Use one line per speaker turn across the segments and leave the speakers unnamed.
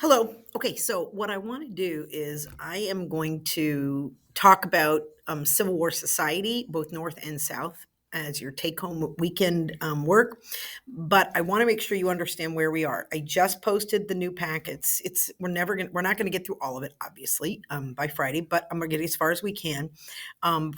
Hello. Okay, so what I want to do is I am going to talk about Civil War society, both North and South, as your take-home weekend work. But I want to make sure you understand where we are. I just posted the new packets. We're not gonna get through all of it, obviously, by Friday, but I'm gonna get as far as we can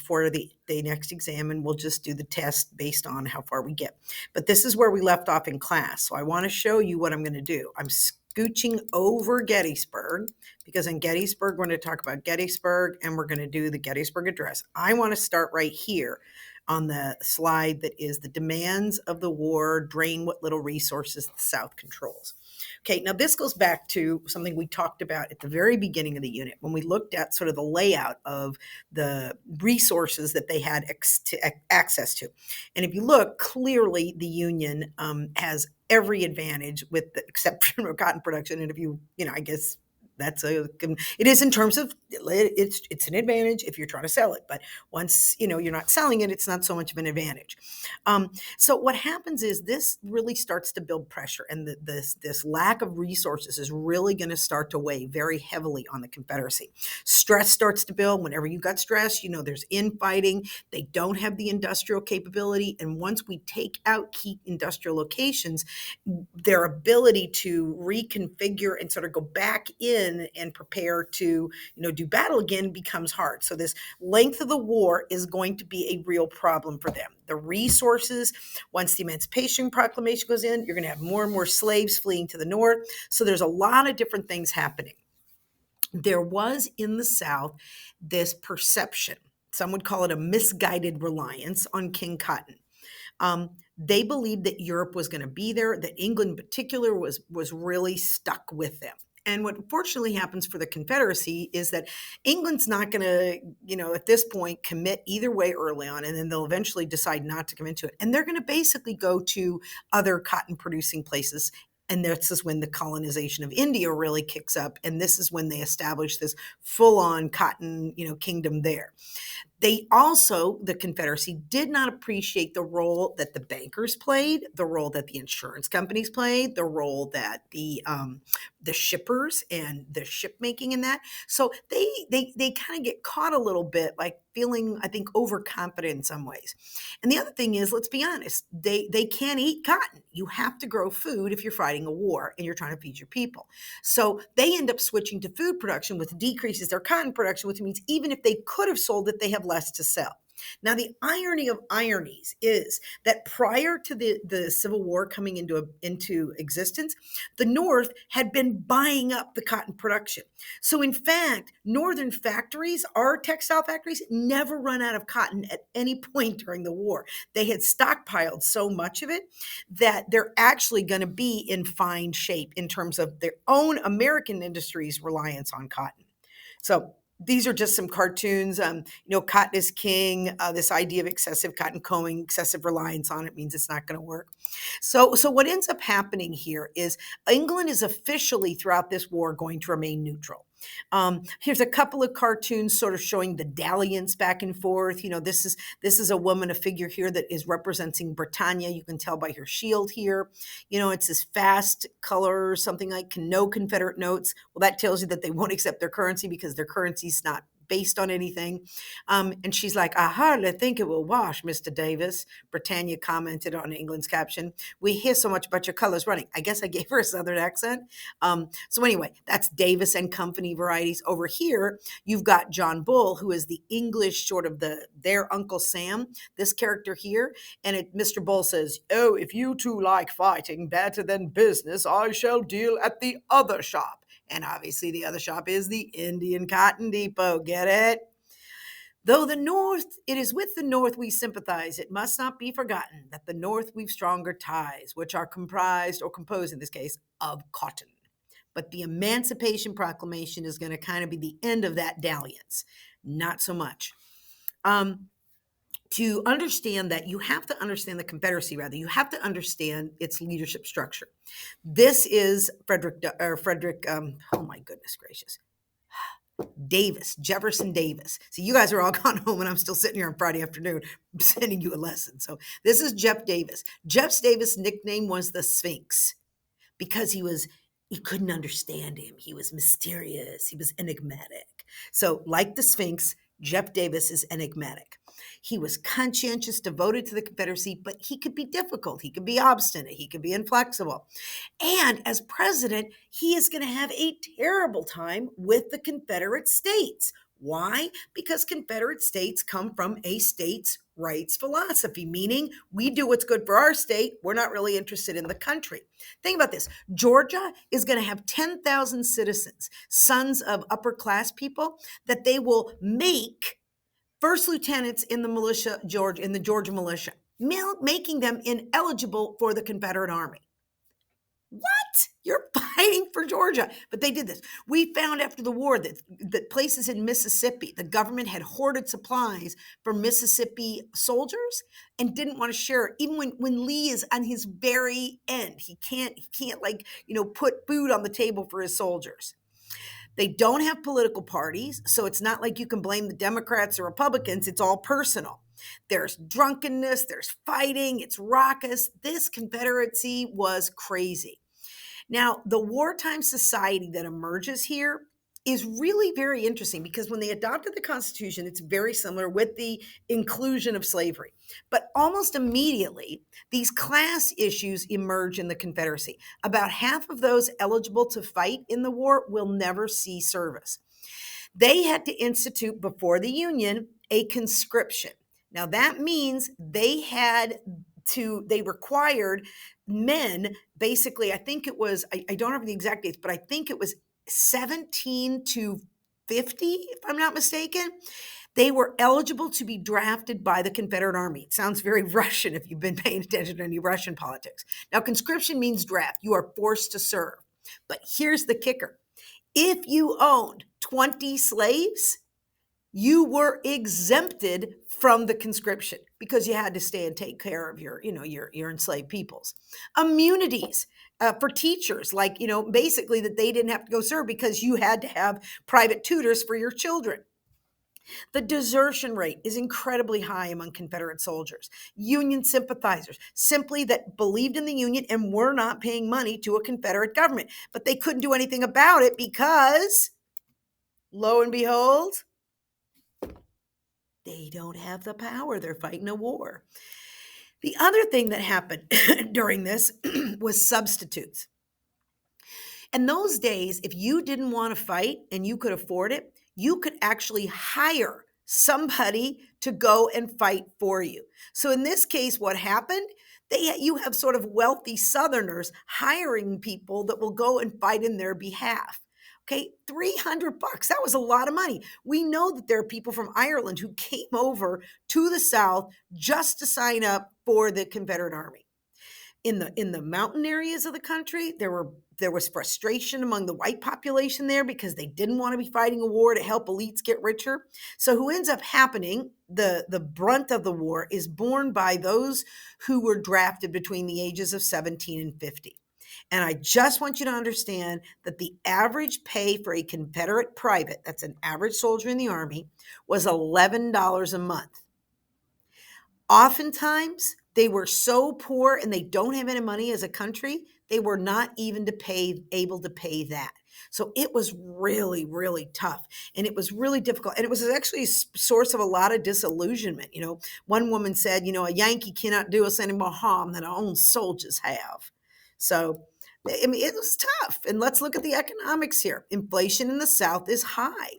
for the next exam, and we'll just do the test based on how far we get. But this is where we left off in class. So I want to show you what I'm going to do. I'm scooching over Gettysburg because in Gettysburg, we're going to talk about Gettysburg and we're going to do the Gettysburg Address. I want to start right here on the slide that is the demands of the war drain what little resources the South controls. Okay, now this goes back to something we talked about at the very beginning of the unit when we looked at sort of the layout of the resources that they had access to. And if you look, clearly the Union has every advantage with the exception of cotton production. And if I guess that's it is in terms of it's an advantage if you're trying to sell it, but once you're not selling it, it's not so much of an advantage. So what happens is this really starts to build pressure, and this lack of resources is really going to start to weigh very heavily on the Confederacy. Stress starts to build. Whenever you got stress, there's infighting. They don't have the industrial capability, and once we take out key industrial locations, their ability to reconfigure and sort of go back in and prepare to do battle again becomes hard. So this length of the war is going to be a real problem for them. The resources, once the Emancipation Proclamation goes in, you're going to have more and more slaves fleeing to the north. So there's a lot of different things happening. There was in the South this perception, some would call it a misguided reliance on King Cotton. They believed that Europe was going to be there, that England in particular was really stuck with them. And what unfortunately happens for the Confederacy is that England's not going to, at this point, commit either way early on, and then they'll eventually decide not to come into it. And they're going to basically go to other cotton producing places. And this is when the colonization of India really kicks up. And this is when they establish this full on cotton, kingdom there. They also, the Confederacy, did not appreciate the role that the bankers played, the role that the insurance companies played, the role that the shippers and the ship making in that. So they kind of get caught a little bit, like feeling, I think, overconfident in some ways. And the other thing is, let's be honest, they can't eat cotton. You have to grow food if you're fighting a war and you're trying to feed your people. So they end up switching to food production, which decreases their cotton production, which means even if they could have sold it, they have less to sell. Now, the irony of ironies is that prior to the Civil War coming into existence, the North had been buying up the cotton production. So, in fact, Northern factories, our textile factories, never run out of cotton at any point during the war. They had stockpiled so much of it that they're actually going to be in fine shape in terms of their own American industry's reliance on cotton. So, these are just some cartoons. Cotton is king. This idea of excessive cotton combing, excessive reliance on it means it's not going to work. So what ends up happening here is England is officially throughout this war going to remain neutral. Here's a couple of cartoons sort of showing the dalliance back and forth. This is a woman, a figure here that is representing Britannia. You can tell by her shield here. It's this fast color, something like no Confederate notes. Well, that tells you that they won't accept their currency because their currency's not based on anything. And she's like, I hardly think it will wash, Mr. Davis. Britannia commented on England's caption. We hear so much about your colors running. I guess I gave her a Southern accent. So anyway, that's Davis and Company varieties. Over here, you've got John Bull, who is the English sort of their Uncle Sam, this character here. And Mr. Bull says, oh, if you two like fighting better than business, I shall deal at the other shop. And obviously the other shop is the Indian Cotton Depot. Get it? Though it is with the North we sympathize, it must not be forgotten that the North we've stronger ties, which are comprised, or composed in this case, of cotton. But the Emancipation Proclamation is going to kind of be the end of that dalliance. Not so much. To understand that, you have to understand the Confederacy, rather. You have to understand its leadership structure. This is oh my goodness gracious, Davis, Jefferson Davis. So you guys are all gone home and I'm still sitting here on Friday afternoon sending you a lesson. So this is Jeff Davis. Jeff Davis' nickname was the Sphinx because he was You couldn't understand him. He was mysterious. He was enigmatic. So, like the Sphinx, Jeff Davis is enigmatic. He was conscientious, devoted to the Confederacy, but he could be difficult. He could be obstinate. He could be inflexible. And as president, he is going to have a terrible time with the Confederate States. Why? Because Confederate states come from a states' rights philosophy, meaning we do what's good for our state. We're not really interested in the country. Think about this. Georgia is going to have 10,000 citizens, sons of upper class people, that they will make first lieutenants in the militia, in the Georgia militia, making them ineligible for the Confederate Army. What? You're fighting for Georgia. But they did this. We found after the war that places in Mississippi, the government had hoarded supplies for Mississippi soldiers and didn't want to share it. Even when Lee is on his very end, he can't put food on the table for his soldiers. They don't have political parties, so it's not like you can blame the Democrats or Republicans. It's all personal. There's drunkenness, there's fighting, it's raucous. This Confederacy was crazy. Now, the wartime society that emerges here is really very interesting because when they adopted the Constitution, it's very similar with the inclusion of slavery. But almost immediately, these class issues emerge in the Confederacy. About half of those eligible to fight in the war will never see service. They had to institute before the Union a conscription. Now, that means they required men, basically, I think it was, I don't have the exact dates, but I think it was 17 to 50, if I'm not mistaken. They were eligible to be drafted by the Confederate Army. It sounds very Russian if you've been paying attention to any Russian politics. Now, conscription means draft. You are forced to serve. But here's the kicker. If you owned 20 slaves, you were exempted from the conscription because you had to stay and take care of your enslaved peoples. Immunities for teachers, basically that they didn't have to go serve because you had to have private tutors for your children. The desertion rate is incredibly high among Confederate soldiers. Union sympathizers, simply that believed in the Union and were not paying money to a Confederate government. But they couldn't do anything about it because, lo and behold, they don't have the power. They're fighting a war. The other thing that happened during this was substitutes. In those days, if you didn't want to fight and you could afford it, you could actually hire somebody to go and fight for you. So in this case, what happened? You have sort of wealthy Southerners hiring people that will go and fight in their behalf. Okay, $300. That was a lot of money. We know that there are people from Ireland who came over to the South just to sign up for the Confederate Army. In the mountain areas of the country, there was frustration among the white population there because they didn't want to be fighting a war to help elites get richer. So who ends up happening, the brunt of the war is borne by those who were drafted between the ages of 17 and 50. And I just want you to understand that the average pay for a Confederate private, that's an average soldier in the Army, was $11 a month. Oftentimes, they were so poor and they don't have any money as a country, they were not even able to pay that. So it was really, really tough. And it was really difficult. And it was actually a source of a lot of disillusionment. One woman said, a Yankee cannot do us any more harm than our own soldiers have. So, it was tough. And let's look at the economics here. Inflation in the South is high.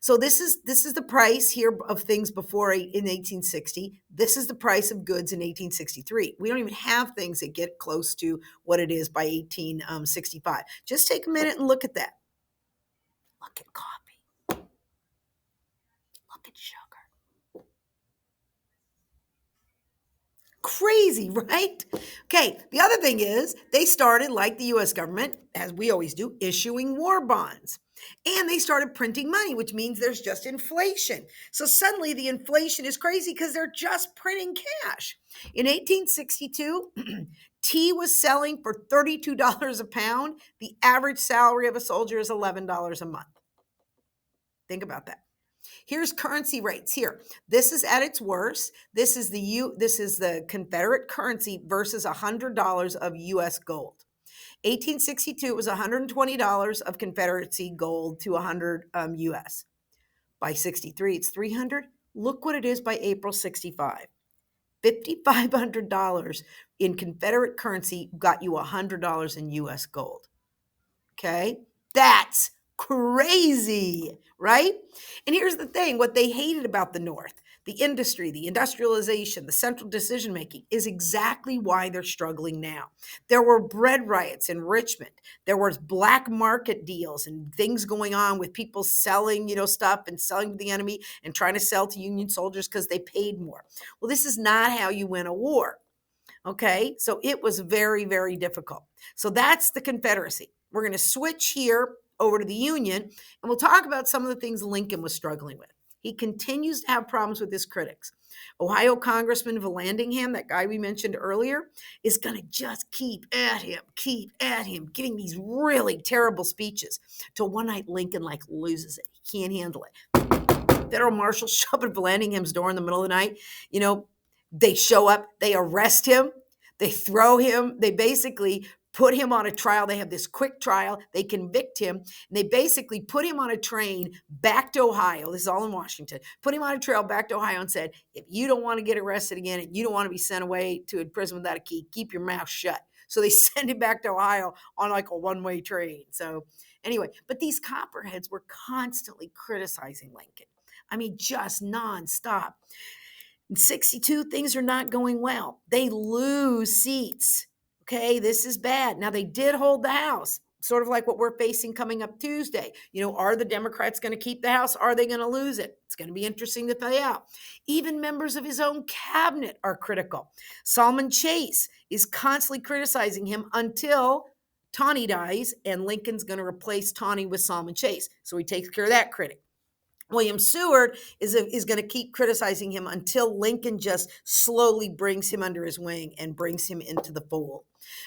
So this is the price here of things before in 1860. This is the price of goods in 1863. We don't even have things that get close to what it is by 1865. Just take a minute and look at that. Look at coffee. Look at sugar. Crazy, right? Okay, the other thing is they started, like the U.S. government, as we always do, issuing war bonds. And they started printing money, which means there's just inflation. So suddenly the inflation is crazy because they're just printing cash. In 1862, tea was selling for $32 a pound. The average salary of a soldier is $11 a month. Think about that. Here's currency rates here. This is at its worst. This is the Confederate currency versus $100 of US gold. 1862, it was $120 of Confederacy gold to 100 US. By 63, it's 300. Look what it is by April 65. $5,500 in Confederate currency got you $100 in US gold. Okay? That's crazy, right? And here's the thing, what they hated about the North, the industry, the industrialization, the central decision making is exactly why they're struggling now. There were bread riots in Richmond. There was black market deals and things going on with people selling, stuff and selling to the enemy and trying to sell to Union soldiers because they paid more. Well, this is not how you win a war. Okay, so it was very, very difficult. So that's the Confederacy. We're going to switch here over to the Union, and we'll talk about some of the things Lincoln was struggling with. He continues to have problems with his critics. Ohio Congressman Vallandigham, that guy we mentioned earlier, is going to just keep at him, giving these really terrible speeches till one night Lincoln loses it. He can't handle it. Federal marshals show up at Vallandigham's door in the middle of the night. They show up, they arrest him, they throw him, they basically put him on a trial. They have this quick trial, they convict him, and they basically put him on a train back to Ohio. This is all in Washington. Put him on a trail back to Ohio and said, if you don't want to get arrested again and you don't want to be sent away to a prison without a key, keep your mouth shut. So they send him back to Ohio on a one-way train. So anyway, but these copperheads were constantly criticizing Lincoln. I mean, just nonstop. In 62, things are not going well. They lose seats. Okay, this is bad. Now, they did hold the House, sort of like what we're facing coming up Tuesday. Are the Democrats going to keep the House? Are they going to lose it? It's going to be interesting to play out. Even members of his own cabinet are critical. Salmon Chase is constantly criticizing him until Tawney dies, and Lincoln's going to replace Tawney with Salmon Chase. So he takes care of that critic. William Seward is going to keep criticizing him until Lincoln just slowly brings him under his wing and brings him into the fold.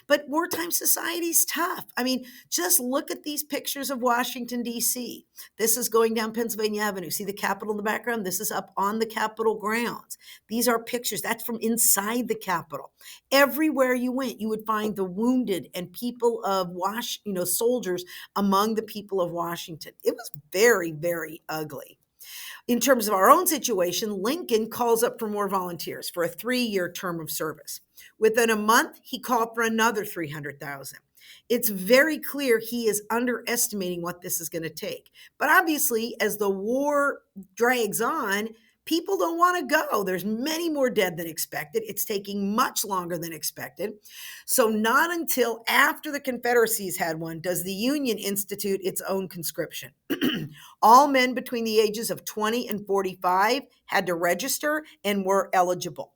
But wartime society's tough. I mean, just look at these pictures of Washington, D.C. This is going down Pennsylvania Avenue. See the Capitol in the background? This is up on the Capitol grounds. These are pictures. That's from inside the Capitol. Everywhere you went, you would find the wounded and people of soldiers among the people of Washington. It was very, very ugly. In terms of our own situation, Lincoln calls up for more volunteers for a 3-year term of service. Within a month, he called for another 300,000. It's very clear he is underestimating what this is going to take. But obviously, as the war drags on, people don't want to go. There's many more dead than expected. It's taking much longer than expected. So not until after the Confederacy's had one does the Union institute its own conscription. All men between the ages of 20 and 45 had to register and were eligible.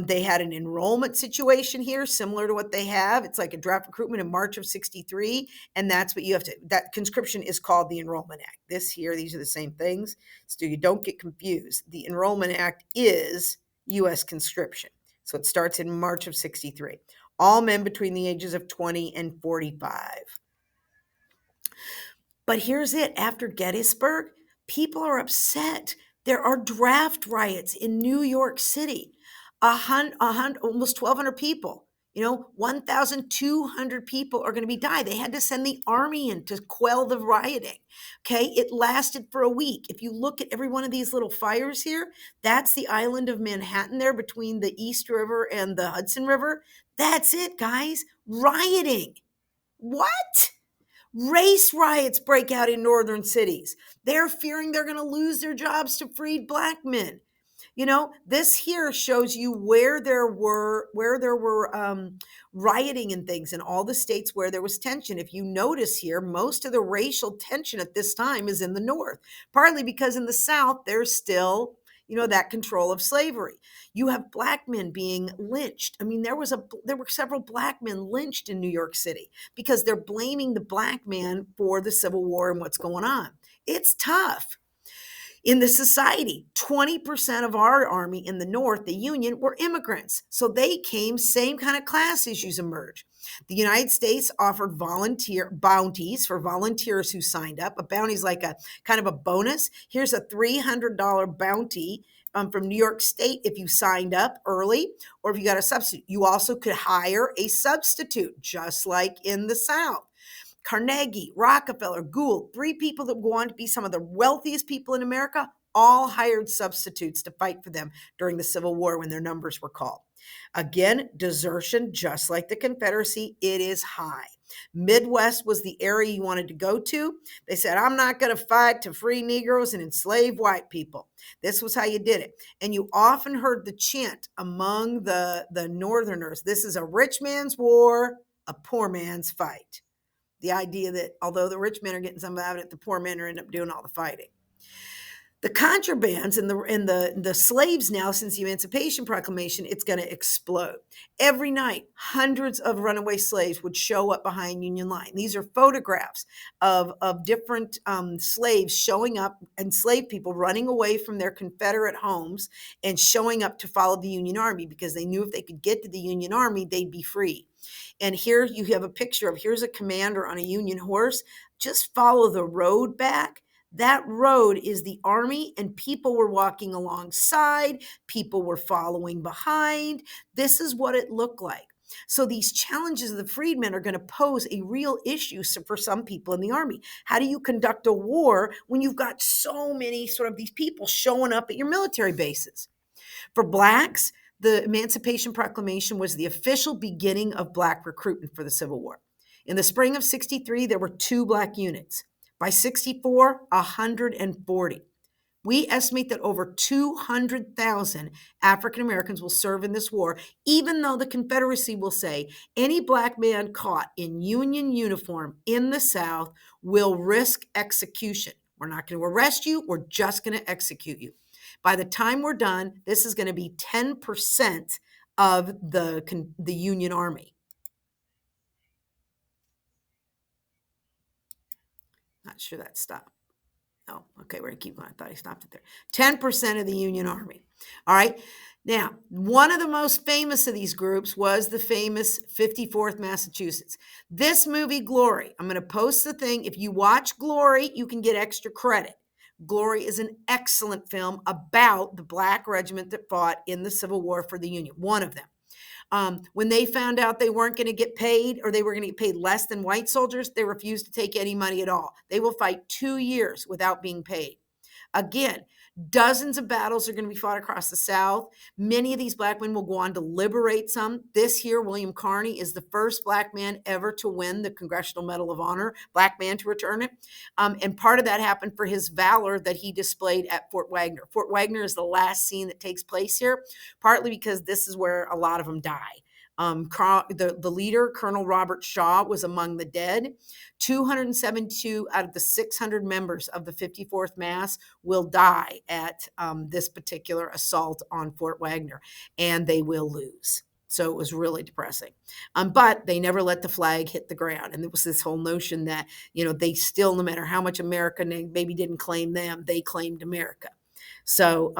They had an enrollment situation here, similar to what they have. It's like a draft recruitment in March of 63, and that's what you have to, that conscription is called the Enrollment Act. These are the same things, so you don't get confused. The Enrollment Act is U.S. conscription. So it starts in March of 63. All men between the ages of 20 and 45. But here's it. After Gettysburg, people are upset. There are draft riots in New York City. Almost 1,200 people, 1,200 people are going to be died. They had to send the army in to quell the rioting. Okay, it lasted for a week. If you look at every one of these little fires here, that's the island of Manhattan there between the East River and the Hudson River. That's it, guys. Rioting. What? Race riots break out in northern cities. They're fearing they're going to lose their jobs to freed black men. This here shows you where there were rioting and things in all the states where there was tension. If you notice here, most of the racial tension at this time is in the North, partly because in the South, there's still, that control of slavery. You have black men being lynched. I mean, there were several black men lynched in New York City because they're blaming the black man for the Civil War and what's going on. It's tough. In the society, 20% of our army in the North, the Union, were immigrants. So they came, same kind of class issues emerge. The United States offered volunteer bounties for volunteers who signed up. A bounty is like a kind of a bonus. Here's a $300 bounty from New York State if you signed up early or if you got a substitute. You also could hire a substitute, just like in the South. Carnegie, Rockefeller, Gould, three people that go on to be some of the wealthiest people in America, all hired substitutes to fight for them during the Civil War when their numbers were called. Again, desertion, just like the Confederacy, it is high. Midwest was the area you wanted to go to. They said, I'm not going to fight to free Negroes and enslave white people. This was how you did it. And you often heard the chant among the Northerners, this is a rich man's war, a poor man's fight. The idea that although the rich men are getting some of it, the poor men are end up doing all the fighting. The contrabands and the slaves now, since the Emancipation Proclamation, it's going to explode. Every night, hundreds of runaway slaves would show up behind Union line. These are photographs of different slaves showing up, enslaved people running away from their Confederate homes and showing up to follow the Union Army because they knew if they could get to the Union Army, they'd be free. And here you have a picture of, here's a commander on a Union horse. Just follow the road back. That road is the army, and people were walking alongside, people were following behind. This is what it looked like. So these challenges of the freedmen are going to pose a real issue for some people in the army. How do you conduct a war when you've got so many sort of these people showing up at your military bases? For blacks, the Emancipation Proclamation was the official beginning of black recruitment for the Civil War. In the spring of 63, there were 2 black units. By 64, 140. We estimate that over 200,000 African Americans will serve in this war, even though the Confederacy will say any black man caught in Union uniform in the South will risk execution. We're not going to arrest you, we're just going to execute you. By the time we're done, this is going to be 10% of the Union Army. Not sure that stopped. Oh, okay, we're going to keep going. I thought I stopped it there. 10% of the Union Army. All right. Now, one of the most famous of these groups was the famous 54th Massachusetts. This movie, Glory, I'm going to post the thing. If you watch Glory, you can get extra credit. Glory is an excellent film about the black regiment that fought in the Civil War for the Union, one of them. When they found out they weren't going to get paid, or they were going to get paid less than white soldiers, they refused to take any money at all. They will fight 2 years without being paid. Again, dozens of battles are going to be fought across the South. Many of these black men will go on to liberate some. This here, William Carney, is the first black man ever to win the Congressional Medal of Honor, black man to return it. And part of that happened for his valor that he displayed at Fort Wagner. Fort Wagner is the last scene that takes place here, partly because this is where a lot of them die. The leader, Colonel Robert Shaw, was among the dead. 272 out of the 600 members of the 54th Mass will die at this particular assault on Fort Wagner, and they will lose. So it was really depressing. But they never let the flag hit the ground. And it was this whole notion that, they still, no matter how much America maybe didn't claim them, they claimed America. So,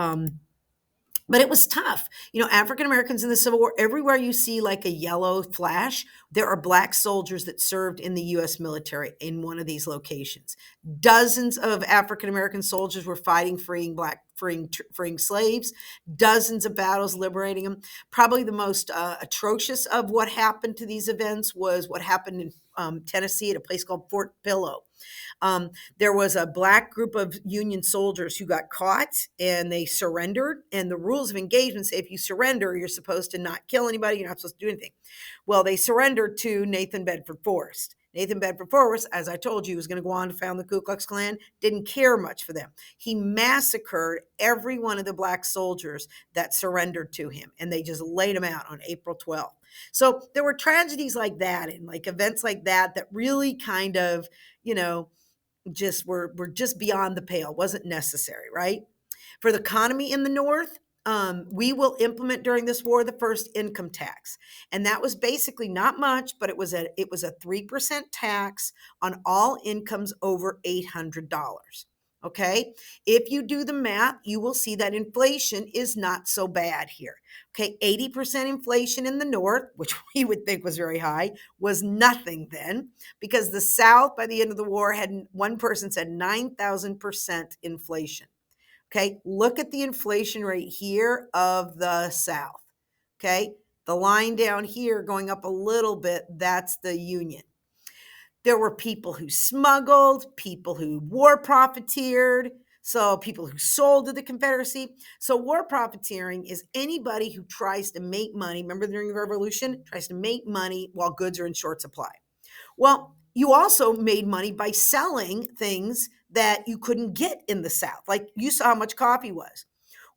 but it was tough. African Americans in the Civil War, everywhere you see like a yellow flash, there are black soldiers that served in the U.S. military in one of these locations. Dozens of African American soldiers were fighting, freeing slaves, dozens of battles liberating them. Probably the most atrocious of what happened to these events was what happened in Tennessee at a place called Fort Pillow. There was a black group of Union soldiers who got caught and they surrendered. And the rules of engagement say if you surrender, you're supposed to not kill anybody. You're not supposed to do anything. Well, they surrendered to Nathan Bedford Forrest. Nathan Bedford Forrest, as I told you, was going to go on to found the Ku Klux Klan, didn't care much for them. He massacred every one of the black soldiers that surrendered to him, and they just laid them out on April 12th. So there were tragedies like that and like events like that really kind of, just were just beyond the pale, wasn't necessary, right? For the economy in the North, we will implement during this war the first income tax, and that was basically not much, but it was a 3% tax on all incomes over $800. Okay, if you do the math, you will see that inflation is not so bad here. Okay, 80% inflation in the North, which we would think was very high, was nothing then, because the South by the end of the war had, one person said, 9,000% inflation. Okay, look at the inflation rate here of the South. Okay, the line down here going up a little bit, that's the Union. There were people who smuggled, people who war profiteered, so people who sold to the Confederacy. So war profiteering is anybody who tries to make money. Remember during the Revolution, tries to make money while goods are in short supply. Well, you also made money by selling things that you couldn't get in the South. Like you saw how much coffee was.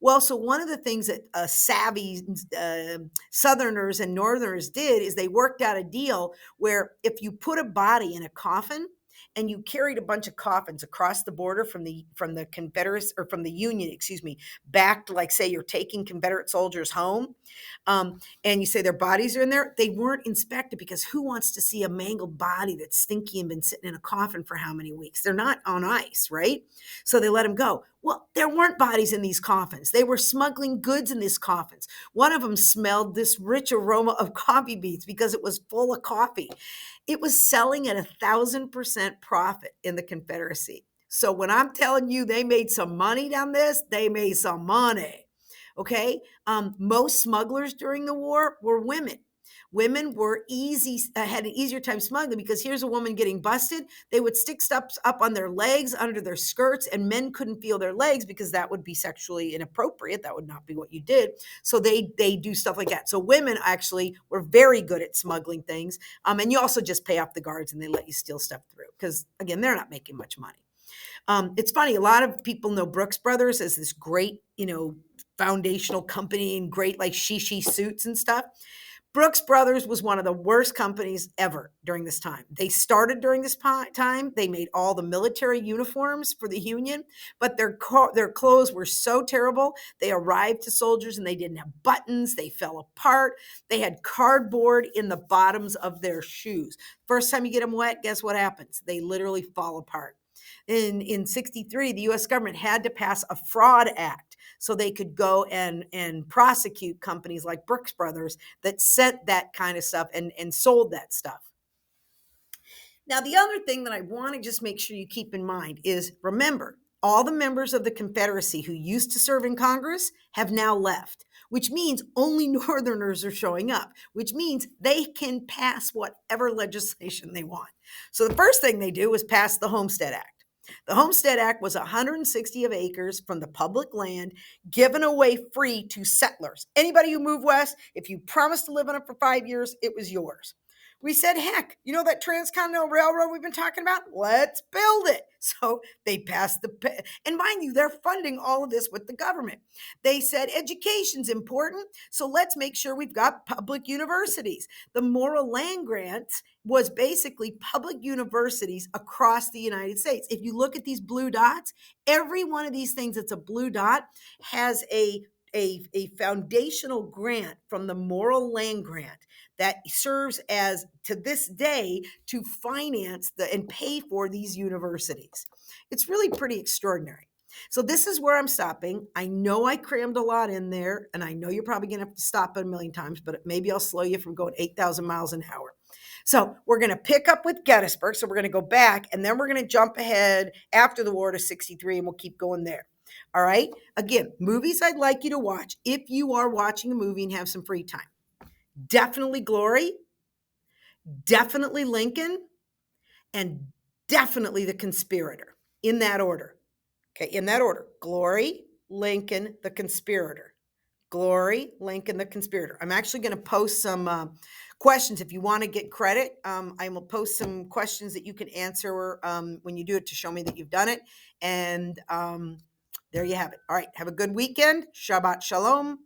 Well, so one of the things that savvy Southerners and Northerners did is they worked out a deal where if you put a body in a coffin and you carried a bunch of coffins across the border from the Confederates or from the Union, excuse me, back to, like, say you're taking Confederate soldiers home, and you say their bodies are in there, they weren't inspected because who wants to see a mangled body that's stinky and been sitting in a coffin for how many weeks? They're not on ice, right? So they let them go. Well, there weren't bodies in these coffins. They were smuggling goods in these coffins. One of them smelled this rich aroma of coffee beans because it was full of coffee. It was selling at 1,000% profit in the Confederacy. So when I'm telling you they made some money down this, they made some money. Okay. Most smugglers during the war were women. Women were had an easier time smuggling because here's a woman getting busted. They would stick stuff up on their legs, under their skirts, and men couldn't feel their legs because that would be sexually inappropriate. That would not be what you did. So they do stuff like that. So women actually were very good at smuggling things. And you also just pay off the guards and they let you steal stuff through because, again, they're not making much money. It's funny, a lot of people know Brooks Brothers as this great, foundational company and great like shishi suits and stuff. Brooks Brothers was one of the worst companies ever during this time. They started during this time. They made all the military uniforms for the Union, but their clothes were so terrible. They arrived to soldiers and they didn't have buttons. They fell apart. They had cardboard in the bottoms of their shoes. First time you get them wet, guess what happens? They literally fall apart. In 63, the U.S. government had to pass a fraud act so they could go and prosecute companies like Brooks Brothers that sent that kind of stuff and sold that stuff. Now, the other thing that I want to just make sure you keep in mind is, remember, all the members of the Confederacy who used to serve in Congress have now left, which means only Northerners are showing up, which means they can pass whatever legislation they want. So the first thing they do is pass the Homestead Act. The Homestead Act was 160 of acres from the public land given away free to settlers. Anybody who moved west, if you promised to live on it for 5 years, it was yours. We said, heck, you know that Transcontinental Railroad we've been talking about? Let's build it. So they passed and mind you, they're funding all of this with the government. They said education's important, so let's make sure we've got public universities. The Morrill Land Grants was basically public universities across the United States. If you look at these blue dots, every one of these things that's a blue dot has a foundational grant from the Morrill Land Grant that serves as, to this day, to finance and pay for these universities. It's really pretty extraordinary. So this is where I'm stopping. I know I crammed a lot in there, and I know you're probably going to have to stop it a million times, but maybe I'll slow you from going 8,000 miles an hour. So we're going to pick up with Gettysburg. So we're going to go back, and then we're going to jump ahead after the war to 63, and we'll keep going there. All right. Again, movies I'd like you to watch if you are watching a movie and have some free time. Definitely Glory, definitely Lincoln, and definitely The Conspirator, in that order. Okay, in that order. Glory, Lincoln, The Conspirator. Glory, Lincoln, The Conspirator. I'm actually going to post some questions. If you want to get credit, I will post some questions that you can answer when you do it to show me that you've done it. And there you have it. All right, have a good weekend. Shabbat Shalom.